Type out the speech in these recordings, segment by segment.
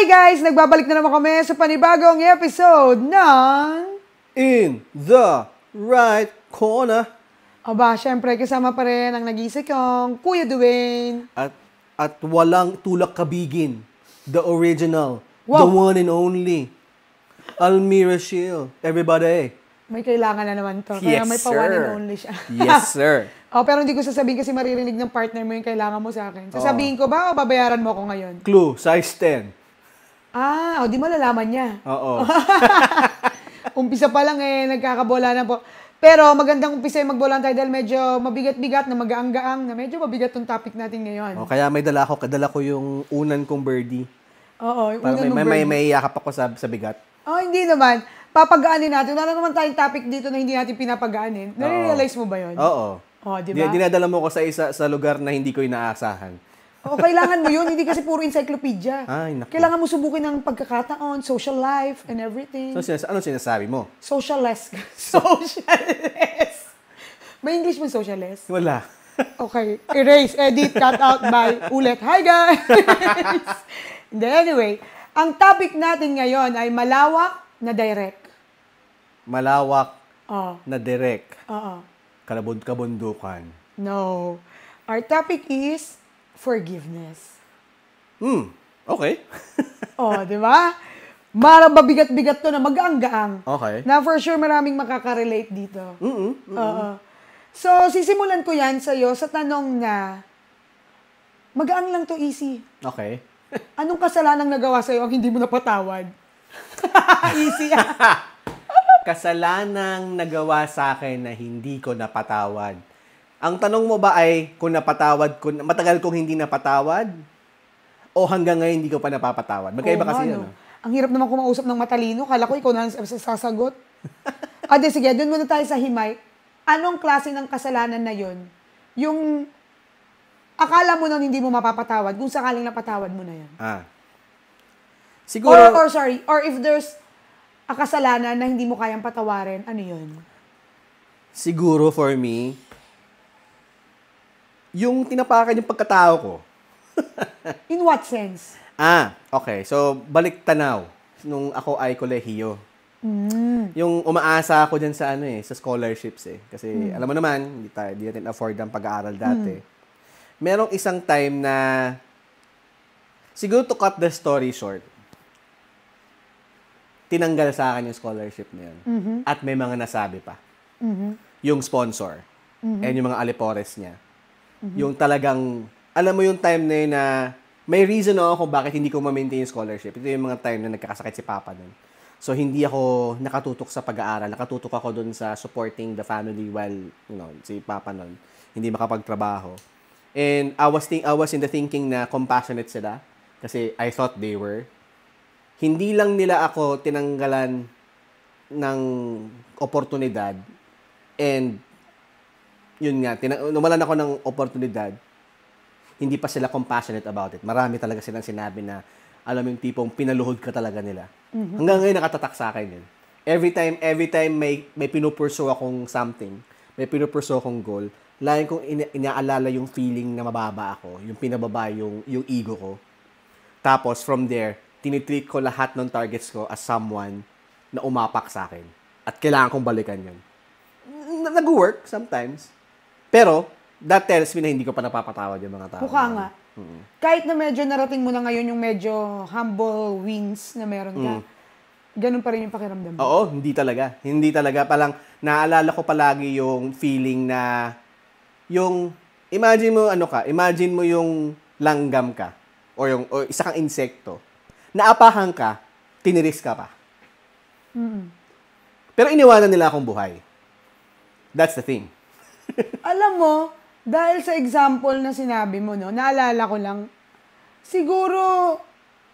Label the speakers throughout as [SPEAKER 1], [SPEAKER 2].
[SPEAKER 1] Hi guys! Nagbabalik na naman kami sa panibagong episode ng...
[SPEAKER 2] In the Right Corner.
[SPEAKER 1] Aba, syempre kasama pa rin ang nag-iisa kong Kuya Dwayne.
[SPEAKER 2] At walang tulak kabigin. The original.
[SPEAKER 1] Wow.
[SPEAKER 2] The one and only. Almira Shield. Everybody.
[SPEAKER 1] May kailangan na naman to.
[SPEAKER 2] Yes,
[SPEAKER 1] Kaya may pa
[SPEAKER 2] sir.
[SPEAKER 1] one and only siya.
[SPEAKER 2] Yes, sir.
[SPEAKER 1] Pero hindi ko sasabihin kasi maririnig ng partner mo yung kailangan mo sa akin. Sasabihin ko ba o babayaran mo ako ngayon?
[SPEAKER 2] Clue, size 10.
[SPEAKER 1] Di malalaman niya.
[SPEAKER 2] Oo.
[SPEAKER 1] Umpisa pa lang nagkakabola na po. Pero magandang umpisa yung magbola tayo dahil medyo mabigat-bigat na magaang-gaang na medyo mabigat tong topic natin ngayon.
[SPEAKER 2] Kaya may dala ko yung unan kong birdie.
[SPEAKER 1] Oo, yung
[SPEAKER 2] Para
[SPEAKER 1] unan mong birdie.
[SPEAKER 2] may yakap ako sa bigat.
[SPEAKER 1] Hindi naman. Papagaanin natin. Wala naman tayong topic dito na hindi natin pinapagaanin. Nare-realize mo ba yun?
[SPEAKER 2] Oo.
[SPEAKER 1] Di ba?
[SPEAKER 2] Dinadala mo ko sa lugar na hindi ko inaasahan.
[SPEAKER 1] Kailangan mo yun. Hindi kasi puro encyclopedia.
[SPEAKER 2] Ay, naku.
[SPEAKER 1] Kailangan mo subukin ng pagkakataon, social life, and everything.
[SPEAKER 2] So, ano sinasabi mo?
[SPEAKER 1] Socialist. Socialist. May English mo socialist?
[SPEAKER 2] Wala.
[SPEAKER 1] Okay. Erase, edit, cut out, bye. Ulit. Hi, guys! Anyway, ang topic natin ngayon ay malawak na direct.
[SPEAKER 2] Malawak na direct.
[SPEAKER 1] Oo.
[SPEAKER 2] Kabundukan.
[SPEAKER 1] No. Our topic is forgiveness.
[SPEAKER 2] Okay.
[SPEAKER 1] Di ba? Mabigat-bigat to na magaang-gaang.
[SPEAKER 2] Okay.
[SPEAKER 1] Na for sure maraming makaka-relate dito. So, sisimulan ko yan sa'yo sa tanong na magaang lang to, easy.
[SPEAKER 2] Okay.
[SPEAKER 1] Anong kasalanang nagawa sa'yo ang hindi mo napatawad? Easy.
[SPEAKER 2] Kasalanang nagawa sa akin na hindi ko napatawad. Ang tanong mo ba ay kung napatawad ko, matagal kong hindi napatawad? O hanggang ngayon hindi ko pa napapatawad? Magkaiba kasi yun.
[SPEAKER 1] Ang hirap naman kumausap ng matalino. Kala ko ikaw na sasagot. Sige, doon muna tayo sa himay. Anong klase ng kasalanan na yun? Yung akala mo nang hindi mo mapapatawad, kung sakaling napatawad mo na yan.
[SPEAKER 2] Siguro...
[SPEAKER 1] Or if there's a kasalanan na hindi mo kayang patawarin, ano yun?
[SPEAKER 2] Siguro for me, yung tinapakan yung pagkatao ko.
[SPEAKER 1] In what sense?
[SPEAKER 2] Okay. So, balik tanaw nung ako ay kolehiyo. Yung umaasa ako dyan sa sa scholarships Kasi alam mo naman, hindi natin afford ang pag-aaral dati. Merong isang time na, siguro to cut the story short, tinanggal sa akin yung scholarship na yun. At may mga nasabi pa. Yung sponsor. And yung mga alipores niya. Yung talagang, alam mo yung time na yun na may reason ako kung bakit hindi ko ma-maintain yung scholarship. Ito yung mga time na nagkakasakit si Papa nun. So, hindi ako nakatutok sa pag-aaral. Nakatutok ako dun sa supporting the family while, si Papa nun, hindi makapagtrabaho. And I was in the thinking na compassionate sila. Kasi I thought they were. Hindi lang nila ako tinanggalan ng oportunidad. And, yun nga, nawalan ako ng oportunidad. Hindi pa sila compassionate about it. Marami talaga silang sinabi na, alam yung tipong pinaluhod ka talaga nila. Hanggang ngayon nakatatak sa akin yun. Every time may pinupurso akong something, may pinupurso akong goal, lagi kong inaalala yung feeling na mababa ako, yung pinababa yung ego ko. Tapos from there, tinitreat ko lahat ng targets ko as someone na umapak sa akin. At kailangan kong balikan yun. Nag-work sometimes. Pero, that tells me na hindi ko pa napapatawad yung mga tao.
[SPEAKER 1] Mukha nga. Kahit na medyo narating mo na ngayon yung medyo humble wins na meron ka, ganun pa rin yung pakiramdam mo.
[SPEAKER 2] Oo, hindi talaga. Hindi talaga. Palang, naalala ko palagi yung feeling na, imagine mo yung langgam ka, o isa kang insekto, naapahan ka, tiniris ka pa. Pero iniwanan nila akong buhay. That's the thing.
[SPEAKER 1] Alam mo, dahil sa example na sinabi mo, naalala ko lang, siguro,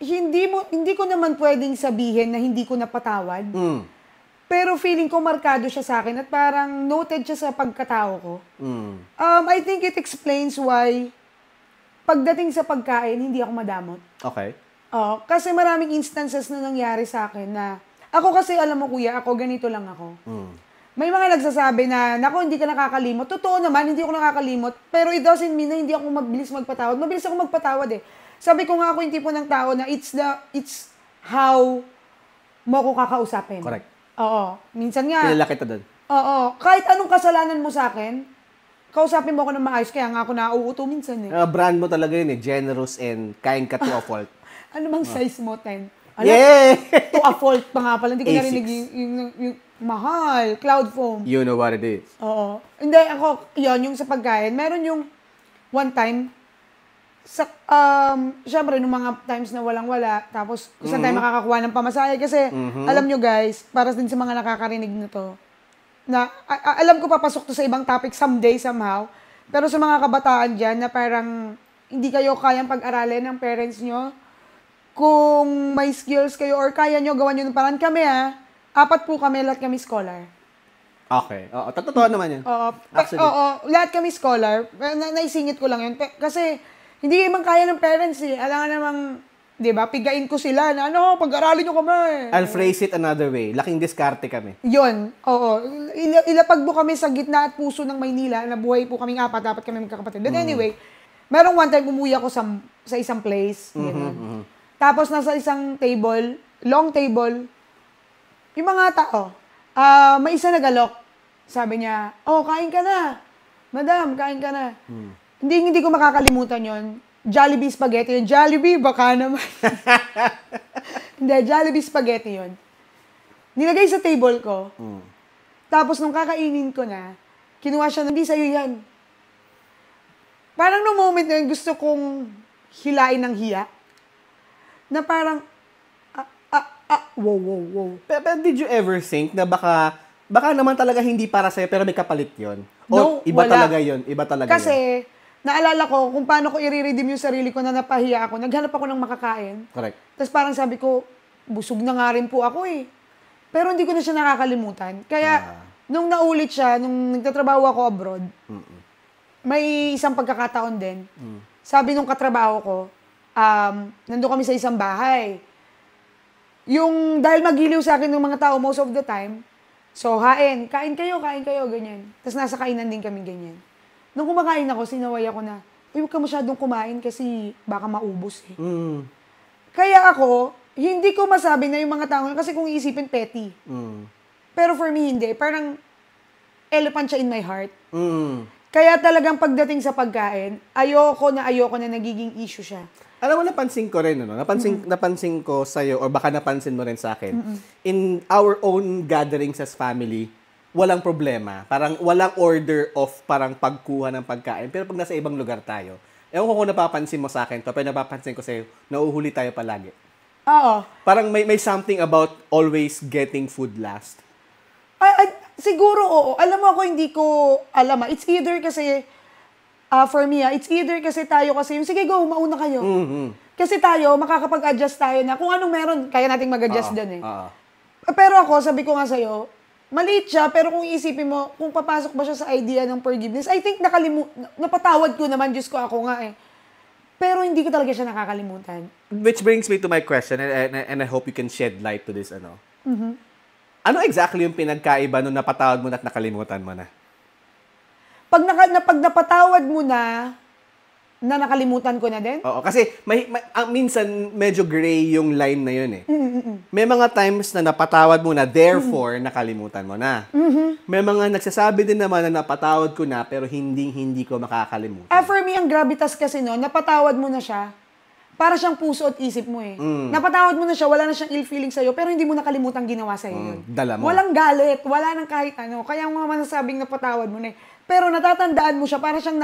[SPEAKER 1] hindi ko naman pwedeng sabihin na hindi ko napatawad. Pero feeling ko markado siya sa akin at parang noted siya sa pagkatao ko. I think it explains why pagdating sa pagkain, hindi ako madamot.
[SPEAKER 2] Okay.
[SPEAKER 1] Kasi maraming instances na nangyari sa akin na, ako kasi, alam mo kuya, ganito lang ako. May mga nagsasabi na, naku, hindi ka nakakalimot. Totoo naman, hindi ako nakakalimot. Pero it doesn't mean na hindi ako mabilis magpatawad. Mabilis ako magpatawad Sabi ko nga ako yung tipo ng tao na it's how mo ko kakausapin.
[SPEAKER 2] Correct.
[SPEAKER 1] Oo. Minsan nga.
[SPEAKER 2] Kilala kita doon.
[SPEAKER 1] Oo. Kahit anong kasalanan mo sa akin, kausapin mo ako ng maayos, kaya nga ako nauuto minsan eh.
[SPEAKER 2] Brand mo talaga yun eh. Generous and kind ka to a fault.
[SPEAKER 1] Ano bang size mo, 10?
[SPEAKER 2] Yeah!
[SPEAKER 1] To a fault pa nga pala. Hindi ko
[SPEAKER 2] A6.
[SPEAKER 1] narinig yung mahal. Cloud foam.
[SPEAKER 2] You know what it is.
[SPEAKER 1] Oo. Hindi, ako, yun, yung sa pagkain. Meron yung one time, syempre, nung mga times na walang-wala, tapos isang time makakakuha ng pamasahe. Kasi, alam nyo guys, para din sa mga nakakarinig na to, na alam ko papasok to sa ibang topic someday, somehow, pero sa mga kabataan dyan, na parang hindi kayo kayang pag-aralin ng parents nyo, kung may skills kayo or kaya nyo, gawan nyo ng parang kami 4 po kami, lahat kami scholar.
[SPEAKER 2] Okay. Oo, totoo naman yan.
[SPEAKER 1] Oo.
[SPEAKER 2] Actually.
[SPEAKER 1] Oo, lahat kami scholar. Naisingit ko lang yun. Kasi, hindi man kaya ng parents eh. Alam nga namang, di ba, pigain ko sila na pag-aralin nyo kami.
[SPEAKER 2] I'll phrase it another way. Laking diskarte kami.
[SPEAKER 1] Yun, oo. Ilapag mo kami sa gitna at puso ng Maynila, na buhay po kaming 4, dapat kami magkakapatid. But anyway, merong one time umuwi ako sa isang place. Tapos nasa isang table, long table, yung mga tao, may isa nagalok. Sabi niya, kain ka na. Madam, kain ka na. Hindi ko makakalimutan yon. Jollibee spaghetti yun. Jollibee, baka naman. Hindi, Jollibee spaghetti yun. Nilagay sa table ko. Tapos nung kakainin ko na, kinuha siya, hindi sa'yo yan. Parang no moment na yun, gusto kong hilain ng hiya. Na parang, wow.
[SPEAKER 2] Pero did you ever think na baka naman talaga hindi para sa'yo pero may kapalit yon?
[SPEAKER 1] No,
[SPEAKER 2] iba
[SPEAKER 1] wala.
[SPEAKER 2] talaga yon? Iba talaga
[SPEAKER 1] Kasi, naalala ko kung paano ko i-redeem yung sarili ko na napahiya ako. Naghanap ako ng makakain.
[SPEAKER 2] Correct.
[SPEAKER 1] Tapos parang sabi ko, busog na nga rin po ako eh. Pero hindi ko na siya nakakalimutan. Kaya, nung naulit siya, nung nagtatrabaho ako abroad, may isang pagkakataon din. Sabi nung katrabaho ko, nandun kami sa isang bahay. Dahil magiliw sa akin ng mga tao most of the time, so kain kayo, ganyan. Tapos nasa kainan din kami ganyan. Nung kumakain ako, sinaway ako na, huwag ka masyadong kumain kasi baka maubos eh. Kaya ako, hindi ko masabi na yung mga tao, kasi kung iisipin, petty. Pero for me, hindi. Parang elephant siya in my heart. Kaya talagang pagdating sa pagkain, ayoko na nagiging issue siya.
[SPEAKER 2] Alam mo, napansin ko rin, napansin ko sa'yo, or baka napansin mo rin sa akin, in our own gatherings as family, walang problema. Parang walang order of parang pagkuha ng pagkain. Pero pag nasa ibang lugar tayo, ewan ko kung napapansin mo sa akin to, pero napapansin ko sa'yo, nauhuli tayo palagi.
[SPEAKER 1] Oo.
[SPEAKER 2] Parang may something about always getting food last.
[SPEAKER 1] Siguro, oo. Alam mo ako, hindi ko alam. It's either kasi, for me, it's either kasi tayo kasi yung, sige go, mauna kayo. Kasi tayo, makakapag-adjust tayo na kung anong meron, kaya nating mag-adjust dun eh. Pero ako, sabi ko nga sa'yo, maliit siya, pero kung isipin mo, kung papasok ba siya sa idea ng forgiveness, I think napatawad ko naman, Diyos ko, ako nga eh. Pero hindi ko talaga siya nakakalimutan.
[SPEAKER 2] Which brings me to my question, and I hope you can shed light to this, Ano exactly yung pinagkaiba nung napatawad mo na at nakalimutan mo na?
[SPEAKER 1] Pag napatawad mo na nakalimutan ko na din?
[SPEAKER 2] Oo, kasi minsan medyo gray yung line na yun eh. May mga times na napatawad mo na, therefore, nakalimutan mo na. May mga nagsasabi din naman na napatawad ko na, pero hindi ko makakalimutan.
[SPEAKER 1] For me, ang gravitas kasi no, napatawad mo na siya, para siyang puso at isip mo eh. Napatawad mo na siya, wala na siyang ill feeling sa'yo, pero hindi mo nakalimutan ginawa sa'yo yun.
[SPEAKER 2] Dala mo.
[SPEAKER 1] Walang galit, wala nang kahit ano. Kaya nga masasabing napatawad mo na eh. Pero natatandaan mo siya, para siyang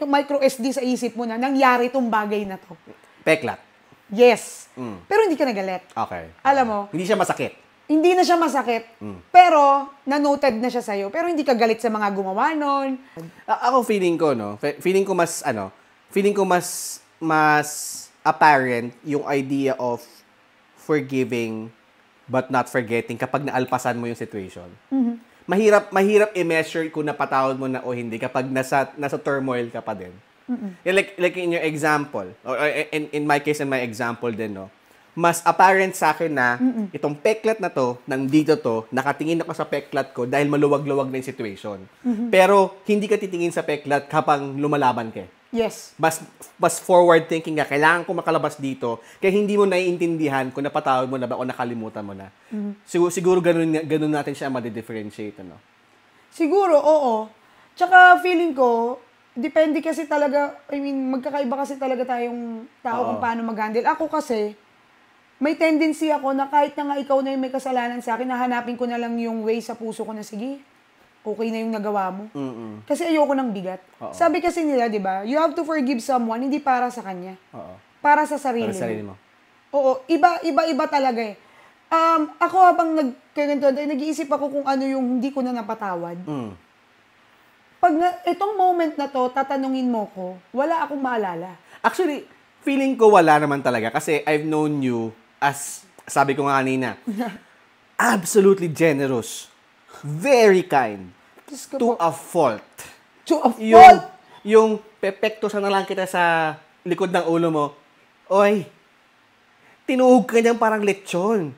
[SPEAKER 1] micro SD sa isip mo na nangyari tong bagay na to.
[SPEAKER 2] Peklat.
[SPEAKER 1] Yes. Pero hindi ka nagalit.
[SPEAKER 2] Okay.
[SPEAKER 1] Alam mo?
[SPEAKER 2] Hindi siya masakit.
[SPEAKER 1] Hindi na siya masakit, pero na-noted na siya sa'yo. Pero hindi ka galit sa mga gumawa nun.
[SPEAKER 2] Ako feeling ko mas apparent yung idea of forgiving but not forgetting kapag naalpasan mo yung situation. Mahirap i-measure kung napatawad mo na o hindi kapag nasa turmoil ka pa din. Like in your example, or in my case and my example din, no, mas apparent sa akin na itong peklat na to, nandito to, nakatingin ako sa peklat ko dahil maluwag-luwag na yung situation. Pero hindi ka titingin sa peklat kapag lumalaban ka.
[SPEAKER 1] Yes.
[SPEAKER 2] Mas forward thinking ka, kailangan ko makalabas dito, kaya hindi mo naiintindihan kung napatawad mo na ba o nakalimutan mo na. Siguro ganun natin siya ma-differentiate, ano?
[SPEAKER 1] Siguro, oo. Tsaka feeling ko, depende kasi talaga, magkakaiba kasi talaga tayong tao kung paano mag-handle. Ako kasi, may tendency ako na kahit na nga ikaw na yung may kasalanan sa akin, nahanapin ko na lang yung way sa puso ko na, sige, okay na yung nagawa mo. Kasi ayoko ng bigat. Sabi kasi nila, di ba, you have to forgive someone, hindi para sa kanya. Para sa sarili mo. Oo, iba talaga eh. Ako habang nag-iisip ako kung ano yung hindi ko na napatawad. Pag itong moment na to, tatanungin mo ko, wala akong maalala.
[SPEAKER 2] Actually, feeling ko wala naman talaga kasi I've known you as, sabi ko nga kanina, absolutely generous. Very kind. To a fault.
[SPEAKER 1] To a fault?
[SPEAKER 2] Yung pepekto sa na lang kita sa likod ng ulo mo, oy, tinuhog ka niyang parang lechon.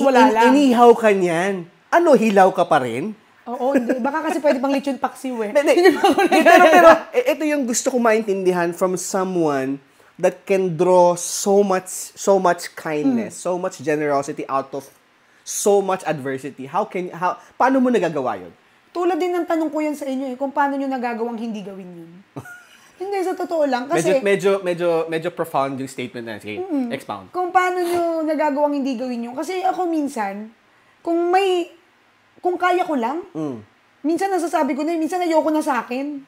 [SPEAKER 1] Wala lang.
[SPEAKER 2] Inihaw ka niyan. Ano, hilaw ka pa rin?
[SPEAKER 1] Oo, hindi. Baka kasi pwede pang lechon paksiw eh.
[SPEAKER 2] Pero ito yung gusto ko maintindihan from someone that can draw so much kindness, so much generosity out of so much adversity. Paano mo nagagawa yun?
[SPEAKER 1] Tulad din ng tanong ko yan sa inyo eh, kung paano nyo nagagawang hindi gawin yun. Hindi, sa totoo lang. Kasi,
[SPEAKER 2] medyo profound yung statement na. Sige, expound.
[SPEAKER 1] Kung paano nyo nagagawang hindi gawin yun. Kasi ako minsan, kung kaya ko lang, minsan nasasabi ko na, minsan ayoko na sa akin.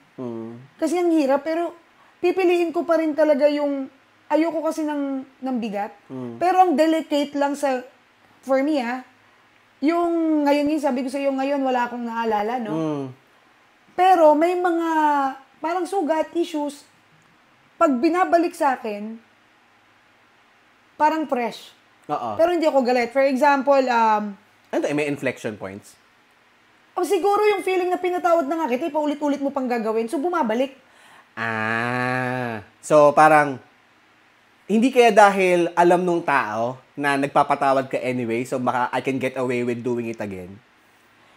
[SPEAKER 1] Kasi ang hirap, pero pipiliin ko pa rin talaga yung, ayoko kasi ng bigat. Pero ang delicate lang for me yung ngayon sabi ko sa iyo ngayon, wala akong naalala, no? Pero may mga, parang sugat, issues, pag binabalik sa akin, parang fresh. Pero hindi ako galit. For example,
[SPEAKER 2] may inflection points?
[SPEAKER 1] Siguro yung feeling na pinatawad na nga kita, paulit-ulit mo pang gagawin, so bumabalik.
[SPEAKER 2] So parang, hindi kaya dahil alam nung tao na nagpapatawad ka anyway, so baka I can get away with doing it again?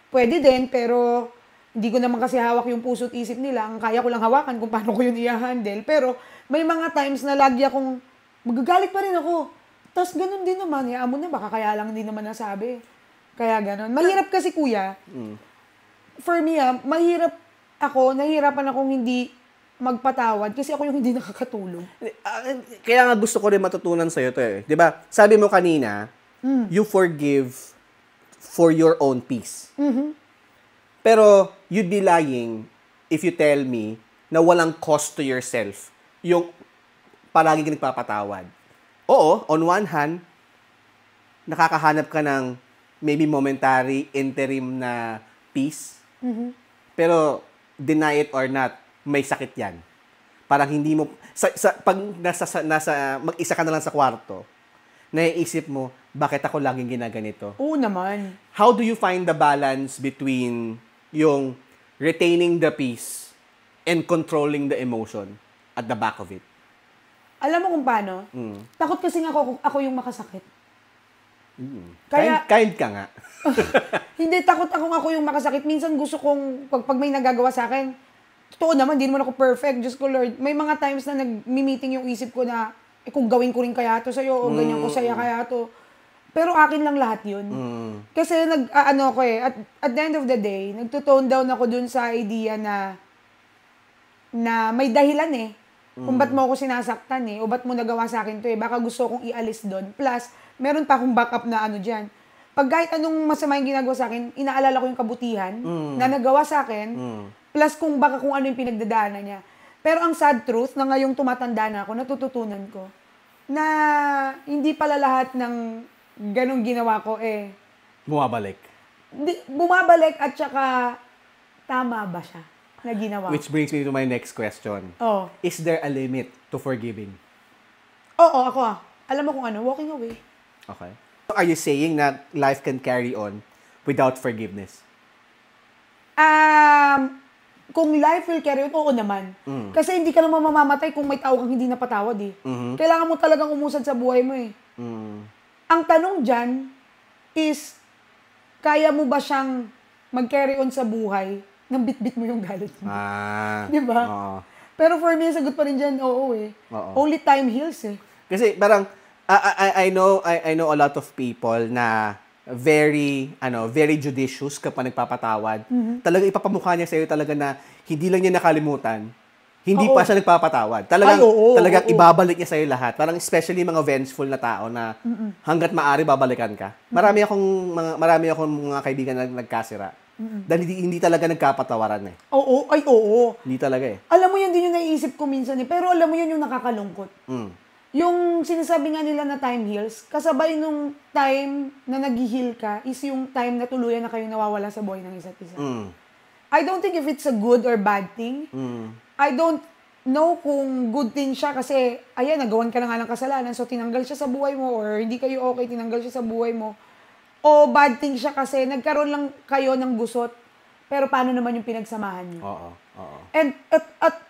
[SPEAKER 1] Pwede din, pero hindi ko naman kasi hawak yung puso't isip nila. Ang kaya ko lang hawakan kung paano ko yun i-handle. Pero may mga times na lagi akong magagalit pa rin ako. Tapos ganun din naman. Hayaan mo na, baka kaya lang hindi naman nasabi. Kaya ganun. Mahirap kasi kuya. For me nahihirapan akong hindi magpatawad kasi ako yung hindi nakakatulong.
[SPEAKER 2] Kaya nga gusto ko rin matutunan sa'yo to eh. 'Di ba? Sabi mo kanina, you forgive for your own peace. Pero you'd be lying if you tell me na walang cost to yourself yung palagi ka nagpapatawad. Oo, on one hand, nakakahanap ka ng maybe momentary, interim na peace. Pero deny it or not, may sakit yan. Parang hindi mo, pag mag-isa ka na lang sa kwarto, naiisip mo, bakit ako laging ginaganito?
[SPEAKER 1] Oo naman.
[SPEAKER 2] How do you find the balance between yung retaining the peace and controlling the emotion at the back of it?
[SPEAKER 1] Alam mo kung paano? Takot kasi ako yung makasakit.
[SPEAKER 2] Kaya, kind ka nga.
[SPEAKER 1] Hindi, takot ako yung makasakit. Minsan gusto kong, pag may nagagawa sa akin, totoo naman, di naman ako perfect. Diyos ko, Lord. May mga times na nag-meeting yung isip ko na, kung gawin ko rin kaya to sa'yo, o ganyan ko sa'yo kaya to. Pero akin lang lahat yun. Kasi at the end of the day, nagtotone down ako dun sa idea na may dahilan eh. Kung ba't mo ako sinasaktan eh, o ba't mo nagawa sa akin to eh. Baka gusto kong ialis dun. Plus, meron pa akong backup na dyan. Pag kahit anong masama yung ginagawa sa akin, inaalala ko yung kabutihan na nagawa sa akin, plus kung ano yung pinagdadaanan niya. Pero ang sad truth, na ngayong tumatanda na ako, natututunan ko, na hindi pala lahat ng ganong ginawa ko
[SPEAKER 2] bumabalik.
[SPEAKER 1] Bumabalik at saka tama ba siya na ginawa?
[SPEAKER 2] Which brings me to my next question. Is there a limit to forgiving?
[SPEAKER 1] Oo, ako Alam mo kung walking away.
[SPEAKER 2] Okay. Are you saying that life can carry on without forgiveness?
[SPEAKER 1] Kung life will carry on, oo naman. Kasi hindi ka naman mamamatay kung may tao kang hindi napatawad eh. Kailangan mo talagang umusad sa buhay mo eh. Ang tanong dyan is, kaya mo ba siyang mag-carry on sa buhay nang bitbit mo yung galit mo? Di ba? Pero for me, sagot pa rin dyan, oo eh.
[SPEAKER 2] Oo.
[SPEAKER 1] Only time heals eh.
[SPEAKER 2] Kasi parang I know a lot of people na very judicious kapag nagpapatawad. Talaga ipapamukha niya sa iyo talaga na hindi lang niya nakalimutan. Hindi pa siya nagpapatawad. Talagang ibabalik niya sa iyo lahat. Parang especially mga vengeful na tao na hangga't maaari babalikan ka. Marami akong mga kaibigan na nagkasira. Dahil hindi talaga nagkapatawaran eh.
[SPEAKER 1] Oo.
[SPEAKER 2] Hindi talaga eh.
[SPEAKER 1] Alam mo yun din yung naiisip ko minsan eh. Pero alam mo yun yung nakakalungkot. Yung sinasabi nga nila na time heals, kasabay nung time na nag-heal ka is yung time na tuluyan na kayo nawawala sa buhay ng isa't isa. I don't think if it's a good or bad thing. I don't know kung good thing siya kasi, ayan, nagawan ka na nga ng kasalanan, so tinanggal siya sa buhay mo or hindi kayo okay, tinanggal siya sa buhay mo. O bad thing siya kasi nagkaroon lang kayo ng gusot, pero paano naman yung pinagsamahan niyo?
[SPEAKER 2] Oo.
[SPEAKER 1] And at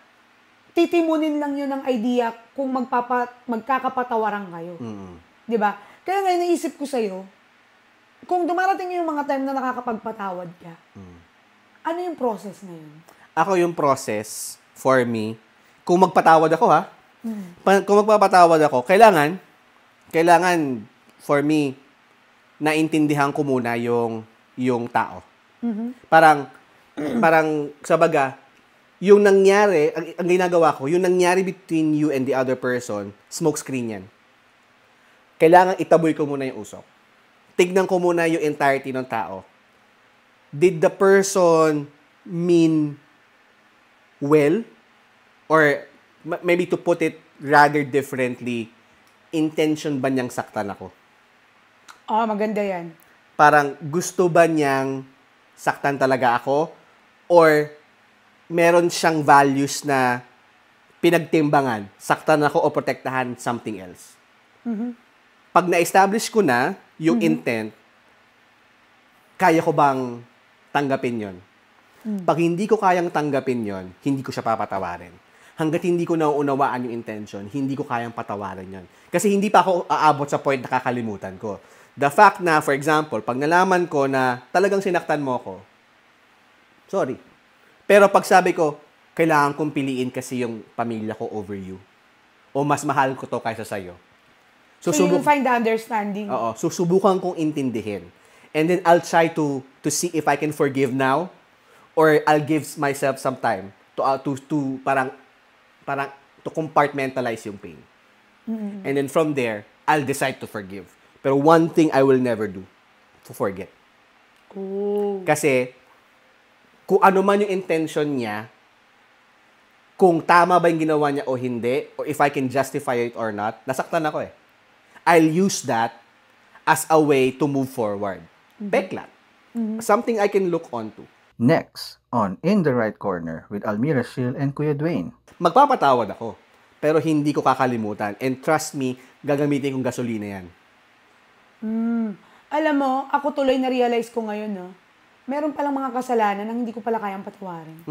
[SPEAKER 1] titimunin lang yun ng idea kung magkakapatawaran kayo. 'Di ba? Kaya ngayon naisip ko sa'yo, kung dumarating yung mga time na nakakapagpatawad ka, ano yung process na yun?
[SPEAKER 2] Ako yung process, for me, kung magpatawad ako kung magpapatawad ako, kailangan, for me, naintindihan ko muna yung tao. Parang, sabaga, yung nangyari, ang ginagawa ko, yung nangyari between you and the other person, smoke screen yan. Kailangan itaboy ko muna yung usok. Tignan ko muna yung entirety ng tao. Did the person mean well? Or maybe to put it rather differently, intention ba niyang saktan ako?
[SPEAKER 1] Maganda yan.
[SPEAKER 2] Parang gusto ba niyang saktan talaga ako? Or meron siyang values na pinagtimbangan, saktan ako o protektahan something else? Pag na-establish ko na yung intent, kaya ko bang tanggapin yon? Pag hindi ko kayang tanggapin yon, hindi ko siya papatawarin. Hanggat hindi ko nauunawaan yung intention, hindi ko kayang patawarin yon. Kasi hindi pa ako aabot sa point na kakalimutan ko. The fact na, for example, pag nalaman ko na talagang sinaktan mo ko, sorry. Pero pag sabi ko, kailangan kong piliin kasi yung pamilya ko over you. O mas mahal ko to kaysa sa'yo.
[SPEAKER 1] So you find the understanding.
[SPEAKER 2] Oo. Susubukan kong intindihin. And then I'll try to see if I can forgive now or I'll give myself some time to parang to compartmentalize yung pain. And then from there, I'll decide to forgive. Pero one thing I will never do, to forget. Kasi kung ano man yung intention niya, kung tama ba yung ginawa niya o hindi, or if I can justify it or not, nasaktan ako eh. I'll use that as a way to move forward. Peklat. Something I can look onto.
[SPEAKER 3] Next, on In the Right Corner with Almira Shil and Kuya Dwayne.
[SPEAKER 2] Magpapatawad ako, pero hindi ko kakalimutan. And trust me, gagamitin kong gasolina yan.
[SPEAKER 1] Alam mo, ako tuloy na-realize ko ngayon, meron palang mga kasalanan na hindi ko pala kayang patawarin.